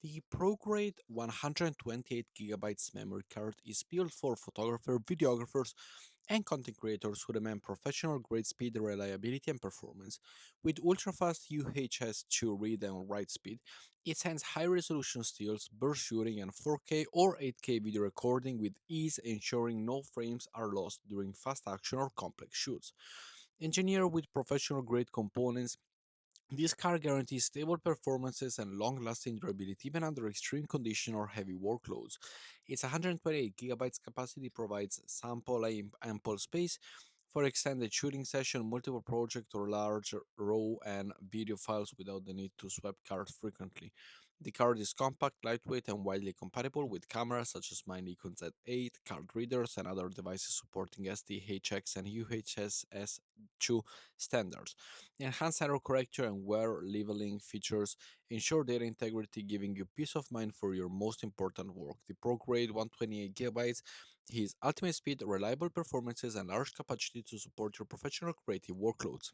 The ProGrade 128 GB memory card is built for photographers, videographers, and content creators who demand professional grade speed, reliability, and performance. With ultra-fast UHS-2 read and write speed, it sends high-resolution stills, burst shooting, and 4K or 8K video recording with ease, ensuring no frames are lost during fast action or complex shoots. Engineered with professional-grade components, this car guarantees stable performances and long-lasting durability even under extreme condition or heavy workloads. Its 128 gigabytes capacity provides ample space for extended shooting session, multiple project or large raw and video files without the need to swap cards frequently. The card is compact, lightweight, and widely compatible with cameras such as my Nikon Z8, card readers, and other devices supporting SDHX and UHS-2 standards. Enhanced error correction and wear leveling features ensure data integrity, giving you peace of mind for your most important work. The ProGrade 128 gigabytes is ultimate speed, reliable performances, and large capacity to support your professional creative workloads.